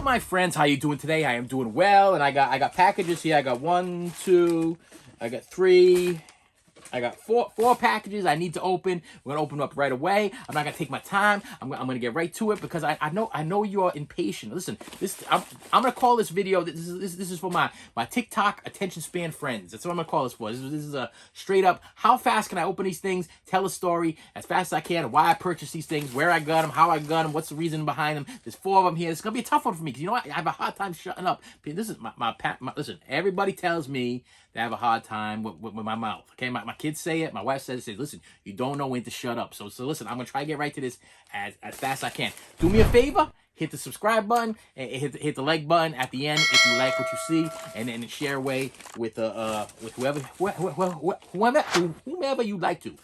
my friends? How you doing today? I am doing well, and I got packages here. I got 1, 2, I got 3, I got four packages I need to open. We're gonna open them up right away. I'm not gonna take my time. I'm gonna get right to it because I know you are impatient. Listen, I'm gonna call this video. This is for my TikTok attention span friends. That's what I'm gonna call this for. This is a straight up. How fast can I open these things? Tell a story as fast as I can. Why I purchased these things, where I got them, how I got them, what's the reason behind them. There's 4 of them here. It's gonna be a tough one for me because you know what? I have a hard time shutting up. This is my listen. Everybody tells me they have a hard time with my mouth. Okay, my kids say it. My wife says it. Listen, you don't know when to shut up. So listen, I'm gonna try to get right to this as fast as I can. Do me a favor, hit the subscribe button and hit the like button at the end if you like what you see, and then share away with whomever you'd like to.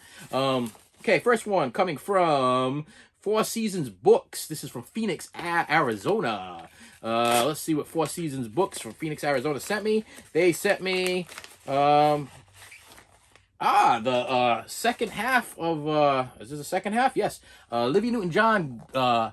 Okay, first one coming from 4 Seasons Books. This is from Phoenix, Arizona. Let's see what 4 Seasons Books from Phoenix, Arizona sent me. They sent me the second half of is this the second half? Yes. Olivia Newton-John, the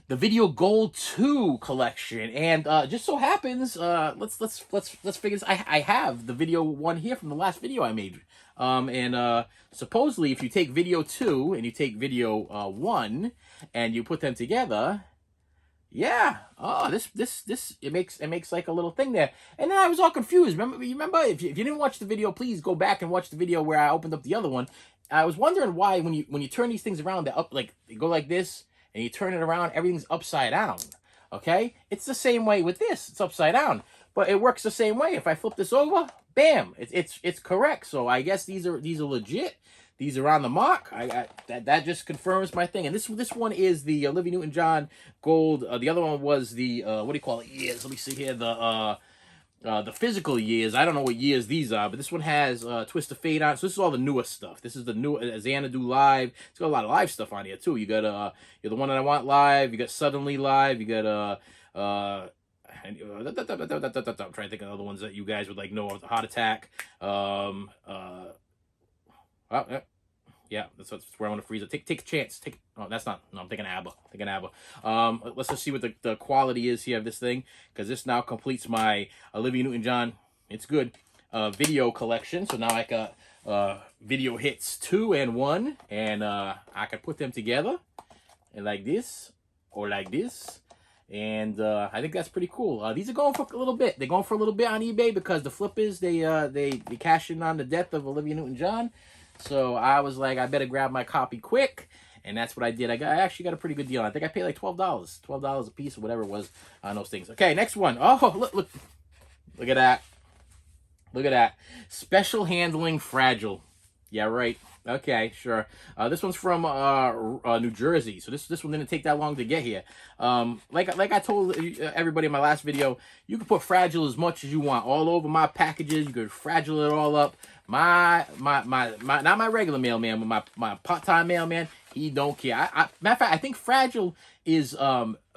Video Gold 2 collection. And just so happens, let's figure this. I have the video 1 here from the last video I made. And supposedly if you take video 2 and you take video 1 and you put them together, yeah. Oh, this it makes like a little thing there. And then I was all confused. Remember if you didn't watch the video, please go back and watch the video where I opened up the other one. I was wondering why when you turn these things around, they go like this, and you turn it around, everything's upside down. Okay? It's the same way with this. It's upside down. But it works the same way. If I flip this over, bam, it's correct. So I guess these are legit. These are on the mark. That just confirms my thing. And this one is the Olivia Newton-John Gold. The other one was the what do you call it? Years. Let me see here. The physical years. I don't know what years these are, but this one has Twist of Fate on. So this is all the newest stuff. This is the new Xanadu Live. It's got a lot of live stuff on here too. You got You're the One That I Want Live. You got Suddenly Live. You got I'm trying to think of other ones that you guys would like know of. The Heart Attack. Yeah, that's where I want to freeze it. Take a chance. Oh, that's not. No, I'm thinking ABBA. Let's just see what the quality is here of this thing, because this now completes my Olivia Newton-John. It's good. Video collection. So now I got video hits 2 and 1, and I can put them together, and like this or like this. And I think that's pretty cool. These are going for a little bit. They're going for a little bit on eBay because the flippers they cash in on the death of Olivia Newton-John. So I was like, I better grab my copy quick, and that's what I did. I actually got a pretty good deal. I think I paid like $12 a piece or whatever it was on those things. Okay, next one. Oh, look at that. Look at that. Special handling fragile. Yeah, right. Okay, sure. This one's from New Jersey, so this one didn't take that long to get here. Like I told everybody in my last video, you can put fragile as much as you want all over my packages. You could fragile it all up. My not my regular mailman, but my part-time mailman, he don't care. Matter of fact, I think fragile is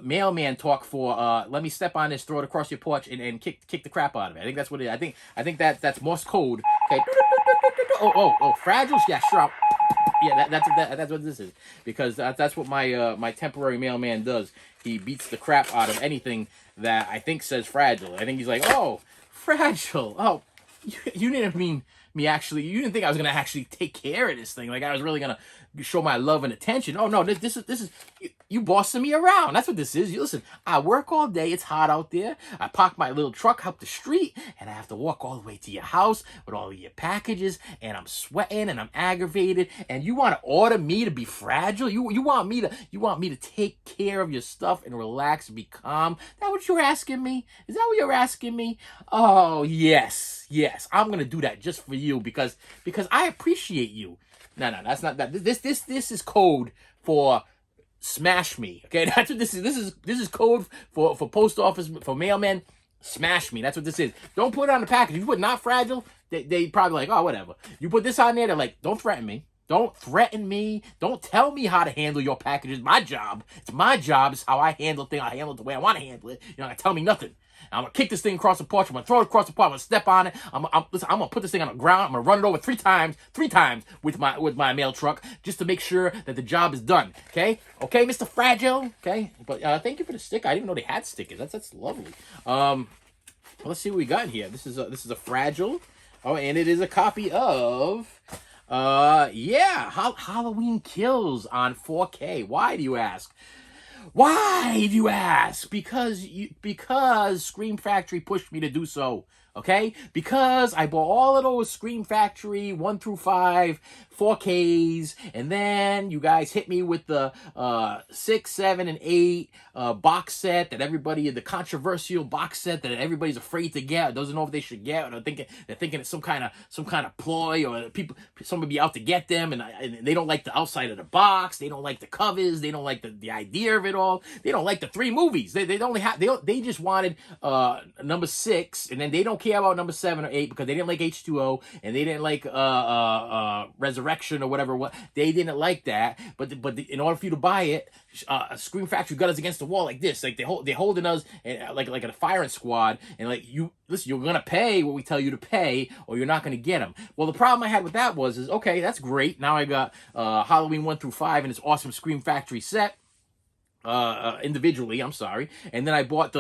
mailman talk for let me step on this, throw it across your porch, and kick the crap out of it. I think that's what it is. I think that's Morse code. Okay. Oh, fragile? Yeah, sure. Yeah, that's what this is, because that's what my temporary mailman does. He beats the crap out of anything that I think says fragile. I think he's like, oh, fragile. Oh, you didn't mean me actually. You didn't think I was gonna actually take care of this thing. Like I was really gonna show my love and attention. Oh no, this is you bossing me around. That's what this is. You listen. I work all day. It's hot out there. I park my little truck up the street, and I have to walk all the way to your house with all of your packages, and I'm sweating and I'm aggravated. And you want to order me to be fragile? You want me to take care of your stuff and relax and be calm? That what you're asking me? Is that what you're asking me? Oh yes. I'm gonna do that just for you because I appreciate you. No, that's not that. This is code for smash me. Okay, that's what this is. This is code for post office, for mailmen. Smash me. That's what this is. Don't put it on the package. If you put not fragile, they probably like, oh, whatever. You put this on there, they're like, don't threaten me. Don't threaten me. Don't tell me how to handle your packages. My job. It's my job. It's how I handle things. I handle it the way I want to handle it. You're not gonna tell me nothing. I'm gonna kick this thing across the porch. I'm gonna throw it across the porch. I'm gonna step on it. Listen, I'm gonna put this thing on the ground. I'm gonna run it over three times with my mail truck just to make sure that the job is done. Okay, Mr. Fragile. Okay, but thank you for the sticker. I didn't even know they had stickers. That's lovely. Let's see what we got here. This is a Fragile. Oh, and it is a copy of Halloween Kills on 4K. Why do you ask? Why do you ask? Because Scream Factory pushed me to do so. Okay? Because I bought all of those Scream Factory 1 through 5 4Ks, and then you guys hit me with the 6, 7, and 8 box set that the controversial box set that everybody's afraid to get, or doesn't know if they should get, or they're thinking it's some kind of ploy, or somebody be out to get them, and they don't like the outside of the box, they don't like the covers, they don't like the idea of it all, they don't like the 3 movies, they just wanted number 6, and then they don't care about number 7 or 8 because they didn't like H2O, and they didn't like Resurrection or whatever. They didn't like that, but in order for you to buy it, Scream Factory got us against the wall like this, like they're holding us like a firing squad, and like, listen, you're gonna pay what we tell you to pay, or you're not gonna get them. Well, the problem I had with that is okay, that's great. Now I got Halloween 1 through 5 and this awesome Scream Factory set. Individually, I'm sorry, and then I bought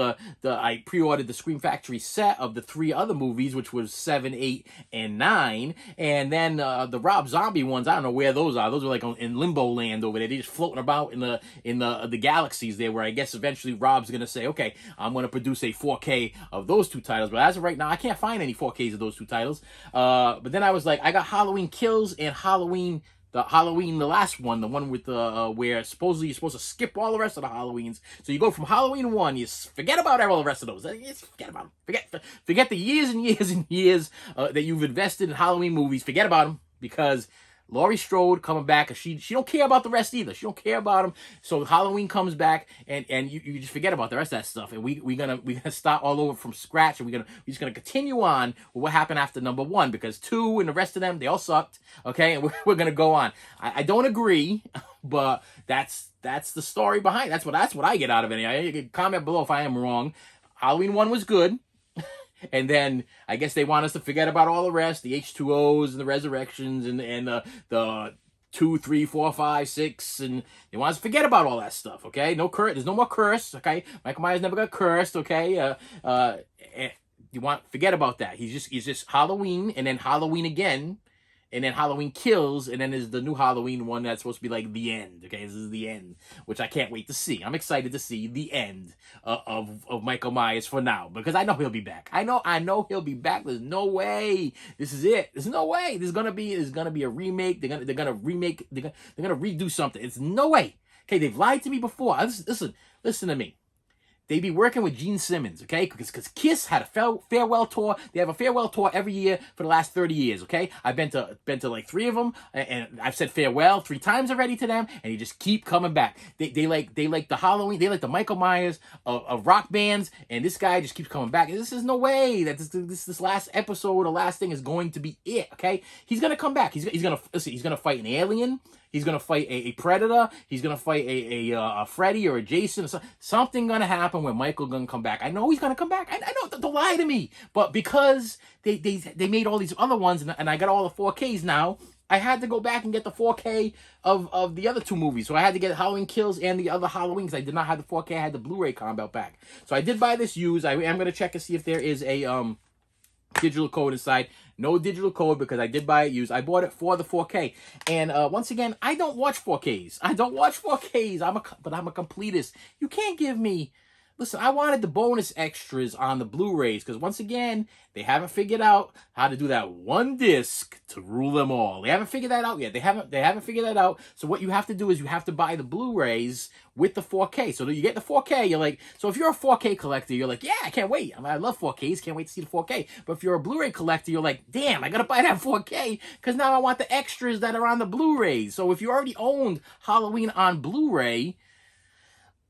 I pre-ordered the Scream Factory set of the 3 other movies, which was 7, 8, and 9, and then the Rob Zombie ones, I don't know where those are. Those are like in limbo land over there. They're just floating about in the galaxies there, where I guess eventually Rob's gonna say, okay, I'm gonna produce a 4K of those 2 titles, but as of right now, I can't find any 4Ks of those 2 titles. But then I was like, I got Halloween Kills and the last one, the one with where supposedly you're supposed to skip all the rest of the Halloweens. So you go from Halloween 1, you forget about all the rest of those. Just forget about them. Forget the years and years and years that you've invested in Halloween movies. Forget about them, because Laurie Strode coming back, she don't care about the rest either. She don't care about them. So Halloween comes back, and you just forget about the rest of that stuff. And we're gonna start all over from scratch, and we're just gonna continue on with what happened after number 1, because 2 and the rest of them, they all sucked. Okay, and we're gonna go on. I don't agree, but that's the story behind it. That's what I get out of it. You can comment below if I am wrong. Halloween 1 was good. And then I guess they want us to forget about all the rest, the H2Os and the Resurrections and the 2, 3, 4, 5, 6, and they want us to forget about all that stuff. Okay, there's no more curse. Okay, Michael Myers never got cursed. Okay, forget about that. He's just Halloween, and then Halloween again, and then Halloween Kills, and then there's the new Halloween one that's supposed to be like the end. Okay, this is the end, which I can't wait to see. I'm excited to see the end of Michael Myers for now, because I know he'll be back. I know he'll be back. There's no way this is it. There's no way. There's gonna be a remake. They're gonna redo something. It's no way. Okay, they've lied to me before. Listen to me. They be working with Gene Simmons, okay? Because Kiss had a farewell tour. They have a farewell tour every year for the last 30 years, okay? I've been to like 3 of them, and I've said farewell 3 times already to them, and they just keep coming back. They like the Halloween, they like the Michael Myers of rock bands, and this guy just keeps coming back. And this is no way that this last episode, the last thing is going to be it, okay? He's gonna come back. He's gonna fight an alien. He's going to fight a predator. He's going to fight a Freddy or a Jason. Something going to happen where Michael going to come back. I know he's going to come back. I know, don't lie to me. But because they made all these other ones, and I got all the 4Ks now, I had to go back and get the 4K of the other 2 movies. So I had to get Halloween Kills and the other Halloween, because I did not have the 4K. I had the Blu-ray combo pack. So I did buy this used. I am going to check to see if there is a digital code inside. No digital code, because I did buy it used. I bought it for the 4K. And once again, I don't watch 4Ks. But I'm a completist. You can't give me... Listen, I wanted the bonus extras on the Blu-rays, because once again, they haven't figured out how to do that one disc to rule them all. They haven't figured that out yet. They haven't figured that out. So what you have to do is you have to buy the Blu-rays with the 4K. So that you get the 4K, you're like, so if you're a 4K collector, you're like, yeah, I can't wait. I love 4Ks, can't wait to see the 4K. But if you're a Blu-ray collector, you're like, damn, I gotta buy that 4K, because now I want the extras that are on the Blu-rays. So if you already owned Halloween on Blu-ray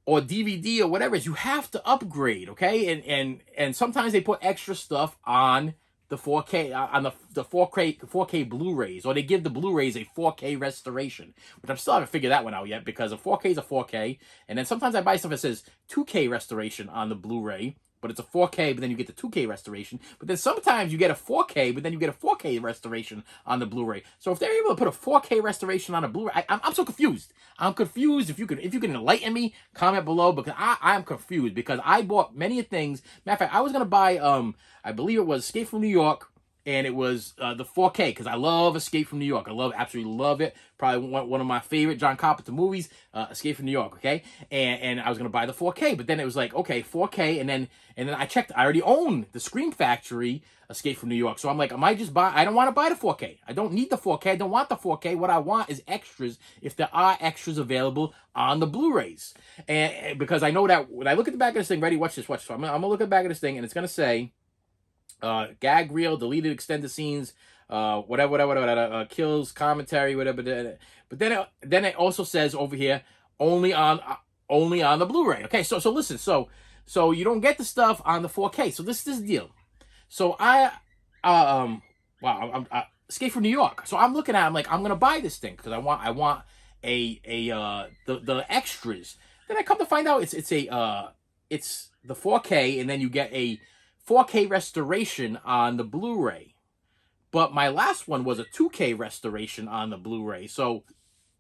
or DVD or whatever, you have to upgrade, okay? And sometimes they put extra stuff on the 4K, on the 4K Blu-rays, or they give the Blu-rays a 4K restoration, which I'm still haven't figured that one out yet, because a 4K is a 4K, and then sometimes I buy stuff that says 2K restoration on the Blu-ray, but it's a 4K, but then you get the 2K restoration. But then sometimes you get a 4K, but then you get a 4K restoration on the Blu-ray. So if they're able to put a 4K restoration on a Blu-ray, I'm so confused. I'm confused. If you can enlighten me, comment below, because I'm confused, because I bought many things. Matter of fact, I was gonna buy I believe it was Escape from New York, and it was the 4K, because I love Escape from New York. Absolutely love it. Probably one of my favorite John Carpenter movies, Escape from New York. Okay, and I was gonna buy the 4K, but then it was like, okay, 4K, and then I checked. I already own the Scream Factory Escape from New York, so I'm like, I don't want to buy the 4K. I don't need the 4K. I don't want the 4K. What I want is extras, if there are extras available on the Blu-rays, and because I know that when I look at the back of this thing, ready? Watch this. So I'm gonna look at the back of this thing, and it's gonna say, gag reel, deleted extended scenes, whatever, kills, commentary, whatever. But then it also says over here, only on the Blu-ray. Okay, so listen, so you don't get the stuff on the 4K. So this is the deal. So Escape from New York. So I'm looking at it, I'm like, I'm gonna buy this thing because I want the extras. Then I come to find out it's the 4K, and then you get a 4K restoration on the Blu-ray. But my last one was a 2K restoration on the Blu-ray. So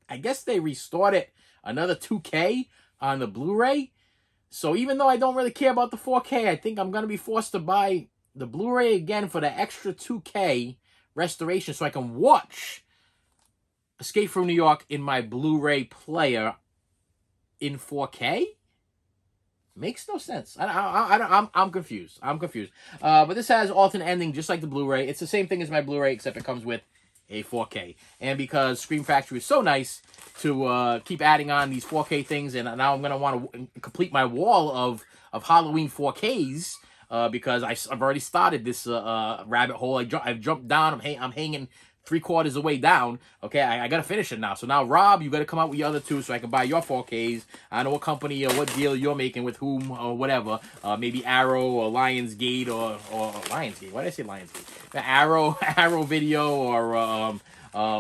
I guess they restored it another 2K on the Blu-ray. So even though I don't really care about the 4K, I think I'm going to be forced to buy the Blu-ray again for the extra 2K restoration so I can watch Escape from New York in my Blu-ray player in 4K? Makes no sense. I'm confused. But this has alternate ending, just like the Blu-ray. It's the same thing as my Blu-ray, except it comes with a 4K. And because Scream Factory is so nice to keep adding on these 4K things, and now I'm gonna want to complete my wall of Halloween 4Ks. Because I've already started this rabbit hole. I've jumped down. I'm hanging 3/4 of the way down. Okay, I gotta finish it now. So now, Rob, you gotta come out with your other two so I can buy your 4Ks. I don't know what company or what deal you're making with whom or whatever. Maybe Arrow or Lionsgate or Lionsgate. Why did I say Lionsgate? Arrow Video or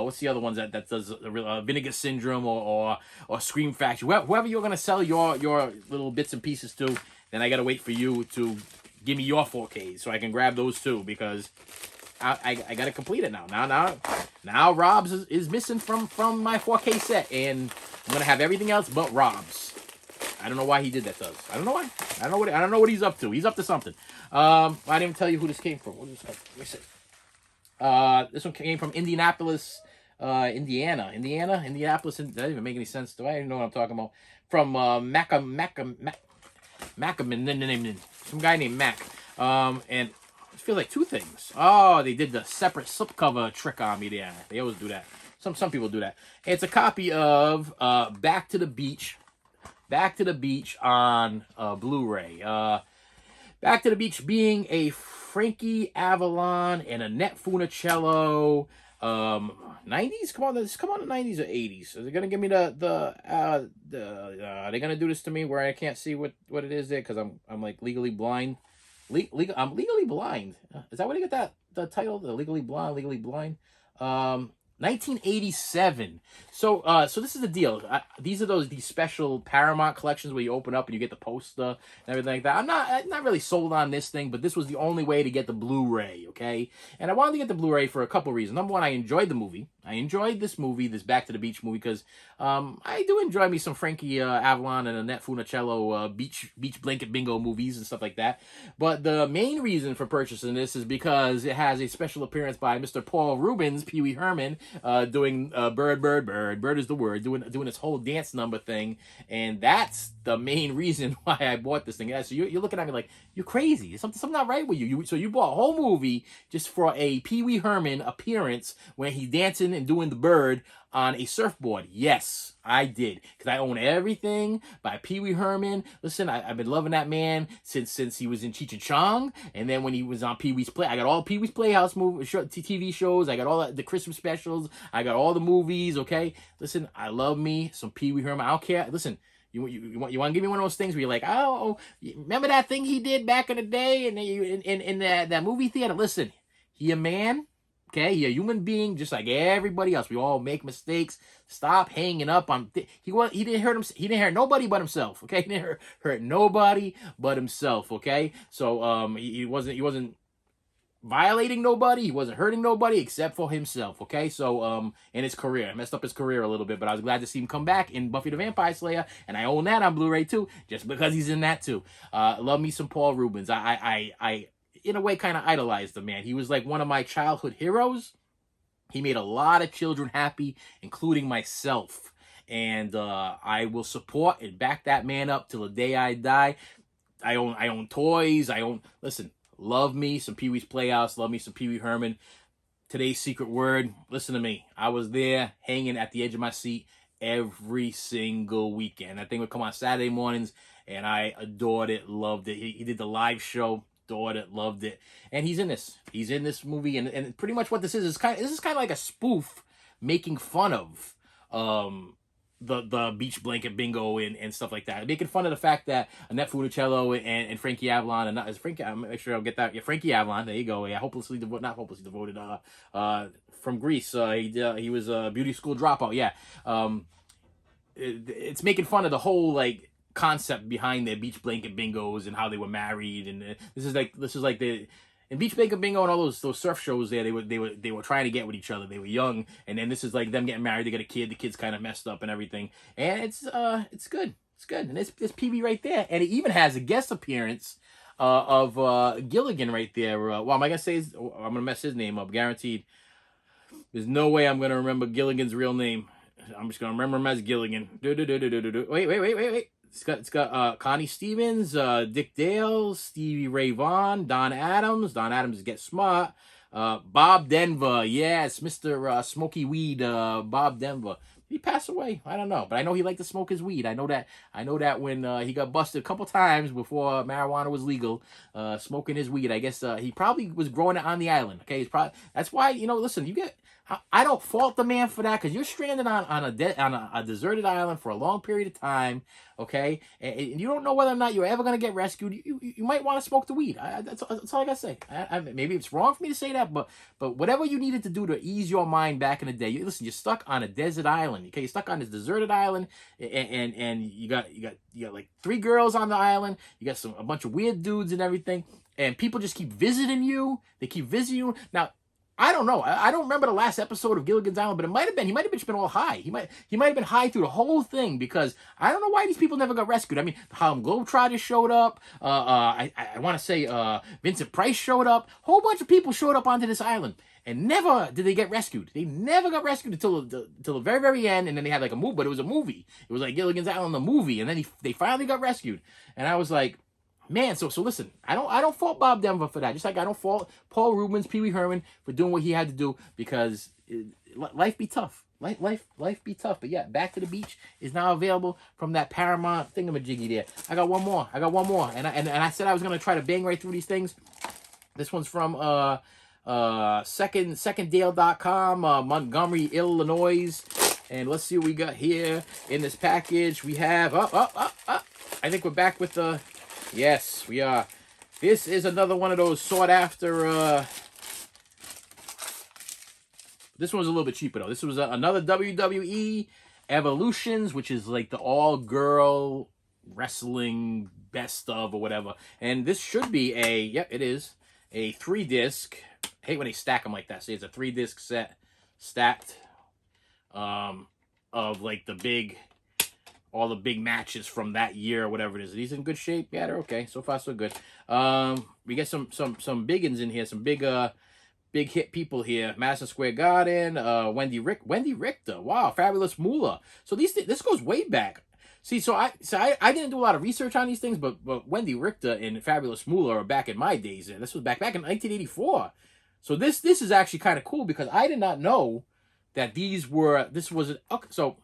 what's the other ones that does Vinegar Syndrome or Scream Factory. Whoever you're gonna sell your little bits and pieces to, then I gotta wait for you to give me your 4Ks so I can grab those too, because I gotta complete it now. Now Rob's is missing from my 4K set, and I'm gonna have everything else but Rob's. I don't know why he did that to us. I don't know why. I don't know what he's up to. He's up to something. I didn't even tell you who this came from. What is this? Let me see. This one came from Indianapolis, Indiana. Indianapolis. That doesn't even make any sense. Do I even know what I'm talking about? From Macaman, some guy named Mac. And I feel like two things. Oh, they did the separate slipcover trick on me there. They always do that. Some people do that. It's a copy of Back to the Beach on Blu-ray. Back to the Beach being a Frankie Avalon and Annette Funicello 90s. Come on, the 90s or 80s. Are they gonna give me are they gonna do this to me where I can't see what it is there because I'm like legally blind. I'm legally blind. Is that where they get the title? The legally blind. 1987. So this is the deal. These are these special Paramount collections where you open up and you get the poster and everything like that. I'm not really sold on this thing, but this was the only way to get the Blu-ray, okay? And I wanted to get the Blu-ray for a couple reasons. Number one, I enjoyed the movie. I enjoyed this movie, this Back to the Beach movie, because I do enjoy me some Frankie Avalon and Annette Funicello beach blanket bingo movies and stuff like that. But the main reason for purchasing this is because it has a special appearance by Mr. Paul Rubens, Pee Wee Herman, doing bird is the word, doing this whole dance number thing, and that's the main reason why I bought this thing. Yeah, so you're looking at me like you're crazy. Something not right with you. So you bought a whole movie just for a Pee Wee Herman appearance when he's dancing and doing the bird on a surfboard. Yes, I did, because I own everything by Pee Wee Herman. Listen, I've been loving that man since he was in Cheech and Chong, and then when he was on Pee Wee's Play, I got all Pee Wee's Playhouse TV shows. I got all the Christmas specials. I got all the movies. Okay, listen, I love me some Pee Wee Herman. I don't care. Listen. You want to give me one of those things where you're like, oh, remember that thing he did back in the day in that movie theater? Listen, he a man. Okay, you're a human being just like everybody else. We all make mistakes. Stop hanging up on. He didn't hurt him. He didn't hurt nobody but himself. Okay, he didn't hurt nobody but himself. Okay, so he wasn't violating nobody. He wasn't hurting nobody except for himself. Okay, so in his career, I messed up his career a little bit, but I was glad to see him come back in Buffy the Vampire Slayer, and I own that on Blu-ray too, just because he's in that too. Love me some Paul Rubens. I in a way kind of idolized the man. He was like one of my childhood heroes. He made a lot of children happy, including myself, and I will support and back that man up till the day I die. I own toys. Listen. Love me some Pee-wee's Playhouse. Love me some Pee-wee Herman. Today's secret word. Listen to me. I was there hanging at the edge of my seat every single weekend. That thing would come on Saturday mornings, and I adored it, loved it. He did the live show, adored it, loved it. And he's in this. He's in this movie, and pretty much what this is kind of like a spoof making fun of the beach blanket bingo and stuff like that, making fun of the fact that Annette Funicello and Frankie Avalon, and is Frankie, I'm make sure I'll get that. Yeah, Frankie Avalon. There you go. Yeah, not hopelessly devoted. From Greece. He was a beauty school dropout. Yeah. It's making fun of the whole like concept behind their beach blanket bingos and how they were married, and this is like the. In Beach Blanket Bingo and all those surf shows there, they were trying to get with each other. They were young, and then this is like them getting married. They got a kid. The kid's kind of messed up and everything, and it's good. It's good, and it's PB right there, and it even has a guest appearance of Gilligan right there. Well, am I gonna say? I'm gonna mess his name up, guaranteed. There's no way I'm gonna remember Gilligan's real name. I'm just gonna remember him as Gilligan. Wait. It's got Connie Stevens, Dick Dale, Stevie Ray Vaughan, Don Adams. Don Adams Get Smart. Bob Denver. Yes, Mr. Smoky Weed, Bob Denver. Did he pass away? I don't know, but I know he liked to smoke his weed. I know that when he got busted a couple times before marijuana was legal, smoking his weed. I guess he probably was growing it on the island. Okay, that's why, listen, I don't fault the man for that, because you're stranded on a deserted island for a long period of time, okay? And you don't know whether or not you're ever going to get rescued. You might want to smoke the weed. That's all I got to say. Maybe it's wrong for me to say that, but whatever you needed to do to ease your mind back in the day. Listen, you're stuck on a desert island, okay? You're stuck on this deserted island, and you got like 3 girls on the island. You got a bunch of weird dudes and everything, and people just keep visiting you. They keep visiting you. Now, I don't know. I don't remember the last episode of Gilligan's Island, but he might have just been all high. He might have been high through the whole thing, because I don't know why these people never got rescued. I mean, the Harlem Globetrotters showed up. I want to say Vincent Price showed up. A whole bunch of people showed up onto this island, and never did they get rescued. They never got rescued until the very, very end, and then they had like a movie, but it was a movie. It was like Gilligan's Island, the movie, and then they finally got rescued. And I was like, man, so listen, I don't fault Bob Denver for that. Just like I don't fault Paul Rubens, Pee-wee Herman for doing what he had to do, because life be tough. Life be tough. But yeah, Back to the Beach is now available from that Paramount thingamajiggy there. I got one more. And I said I was gonna try to bang right through these things. This one's from seconddale.com, Montgomery, Illinois. And let's see what we got here in this package. We have I think we're back with the. Yes, we are. This is another one of those sought after. This one's a little bit cheaper though. This was another WWE Evolutions, which is like the all-girl wrestling best of or whatever. And this should be it is a 3-disc. I hate when they stack them like that. See, it's a 3-disc set stacked of like all the big matches from that year or whatever it is. Are these in good shape? Yeah, they're okay. So far, so good. We get some big uns in here. Some big hit people here. Madison Square Garden. Wendy Richter. Wow, Fabulous Moolah. So this goes way back. See, so I didn't do a lot of research on these things, but Wendy Richter and Fabulous Moolah are back in my days. And this was back in 1984. So this is actually kind of cool, because I did not know that this was okay. So.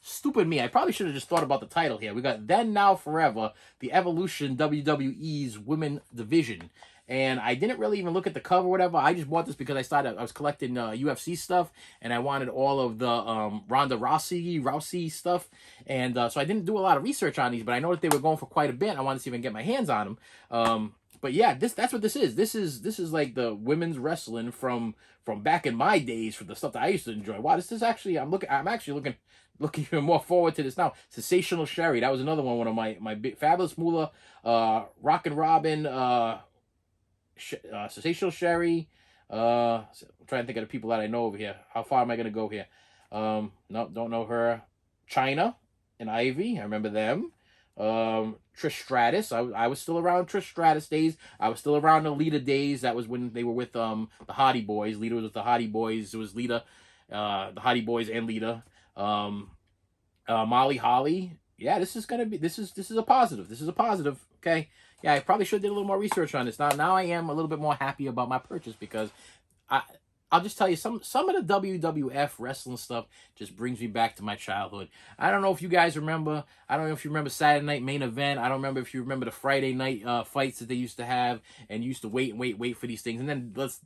Stupid me. I probably should have just thought about the title here. We got Then, Now, Forever, the Evolution WWE's Women Division. And I didn't really even look at the cover or whatever. I just bought this because I was collecting UFC stuff, and I wanted all of the Ronda Rousey stuff. And so I didn't do a lot of research on these, but I know that they were going for quite a bit. I wanted to see if I can get my hands on them. But yeah, that's what this is. This is like the women's wrestling from back in my days, for the stuff that I used to enjoy. Wow, this is actually, I'm actually looking even more forward to this now. Sensational Sherry, that was another one of my big Fabulous Moolah, Rockin' Robin, Sensational Sherry. I'm trying to think of the people that I know over here. How far am I gonna go here? No, don't know her. China and Ivy, I remember them. Trish Stratus, I was still around Trish Stratus days. I was still around the Lita days. That was when they were with the Hardy Boys. Lita was with the Hardy Boys. It was Lita, the Hardy Boys and Lita. Molly Holly. Yeah, this is a positive. This is a positive. Okay. Yeah, I probably should have did a little more research on this. Now I am a little bit more happy about my purchase, because I'll just tell you, some of the WWF wrestling stuff just brings me back to my childhood. I don't know if you guys remember. I don't know if you remember Saturday Night Main Event. I don't remember if you remember the Friday night fights that they used to have, and you used to wait for these things. And then let's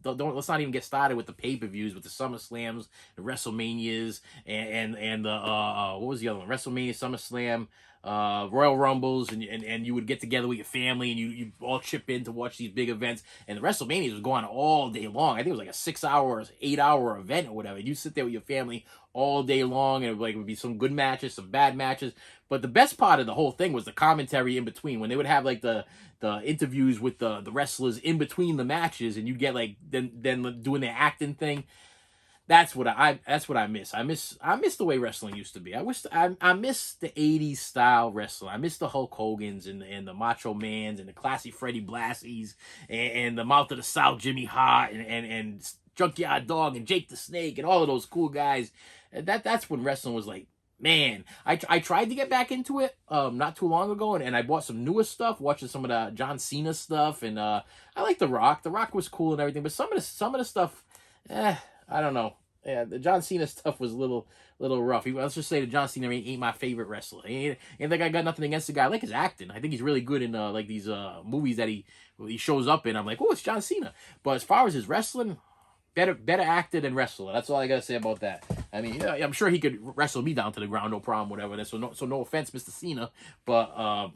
not even get started with the pay-per-views, with the SummerSlams, the WrestleManias, and what was the other one? WrestleMania, SummerSlam, Royal Rumbles, and you would get together with your family, and you all chip in to watch these big events. And the WrestleManias was going on all day long. I think it was like a 6-hour, 8-hour event or whatever. You sit there with your family all day long, and it would be some good matches, some bad matches. But the best part of the whole thing was the commentary in between, when they would have like the interviews with the wrestlers in between the matches, and you get like then doing their acting thing. That's what I miss. I miss the way wrestling used to be. I miss the 80s style wrestling. I miss the Hulk Hogan's and the Macho Man's and the classy Freddie Blassie's and the Mouth of the South Jimmy Hart and Junkyard Dog and Jake the Snake and all of those cool guys. That's when wrestling was like, man. I tried to get back into it not too long ago, and I bought some newer stuff, watching some of the John Cena stuff, and I like The Rock. The Rock was cool and everything, but some of the stuff, I don't know. Yeah, the John Cena stuff was a little rough. Let's just say that John Cena ain't my favorite wrestler. Ain't like I got nothing against the guy. I like his acting. I think he's really good in like these movies that he shows up in. I'm like, oh, it's John Cena. But as far as his wrestling, better actor than wrestler. That's all I gotta say about that. I mean, yeah, I'm sure he could wrestle me down to the ground, no problem, whatever. So no offense, Mr. Cena, but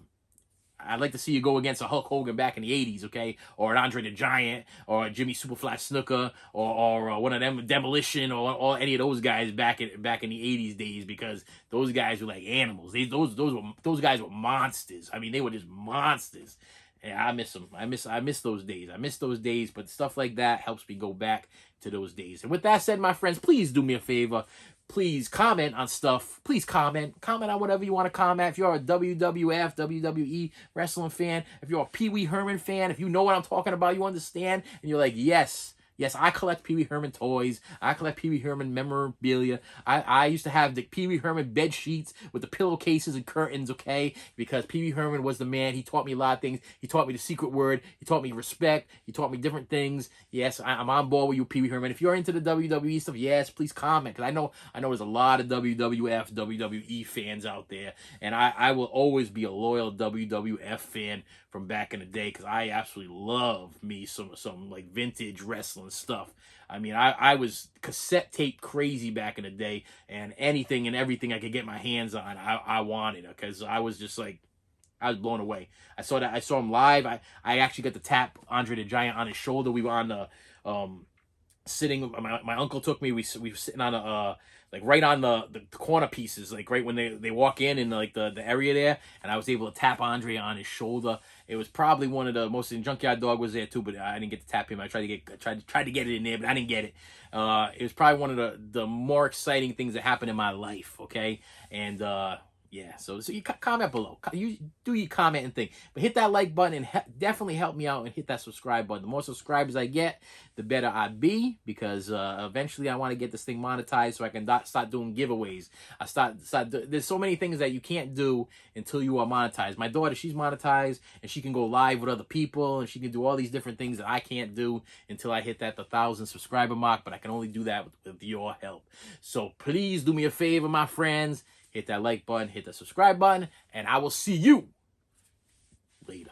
I'd like to see you go against a Hulk Hogan back in the 80s, okay? Or an Andre the Giant, or a Jimmy Superfly Snuka, or one of them, Demolition, or any of those guys back in the 80s days, because those guys were like animals. Those guys were monsters. I mean, they were just monsters. Yeah, I miss them. I miss those days. I miss those days, but stuff like that helps me go back to those days. And with that said, my friends, please do me a favor. Please comment on stuff. Please comment on whatever you want to comment. If you're a WWF, WWE wrestling fan, if you're a Pee Wee Herman fan, if you know what I'm talking about, you understand, and you're like, yes, I collect Pee Wee Herman toys. I collect Pee Wee Herman memorabilia. I used to have the Pee Wee Herman bed sheets with the pillowcases and curtains, okay? Because Pee Wee Herman was the man. He taught me a lot of things. He taught me the secret word. He taught me respect. He taught me different things. Yes, I'm on board with you, Pee Wee Herman. If you're into the WWE stuff, yes, please comment. Because I know there's a lot of WWF, WWE fans out there. And I will always be a loyal WWF fan from back in the day, because I absolutely love me some like vintage wrestling stuff. I mean, I was cassette tape crazy back in the day, and anything and everything I could get my hands on, I wanted, because I was just like, I was blown away. I saw him live. I actually got to tap Andre the Giant on his shoulder. We were on the sitting. My uncle took me. We were sitting on a like right on the corner pieces, like right when they walk in like the area there, and I was able to tap Andre on his shoulder. It was probably one of the most. Junkyard Dog was there too, but I didn't get to tap him. I tried to get it in there, but I didn't get it. It was probably one of the more exciting things that happened in my life. Okay, and yeah, so you comment below. You do your comment and thing, but hit that like button and definitely help me out and hit that subscribe button. The more subscribers I get, the better I be, because eventually I want to get this thing monetized so I can start doing giveaways. There's so many things that you can't do until you are monetized. My daughter, she's monetized, and she can go live with other people, and she can do all these different things that I can't do until I hit that 1,000 subscriber mark. But I can only do that with your help. So please do me a favor, my friends. Hit that like button, hit the subscribe button, and I will see you later.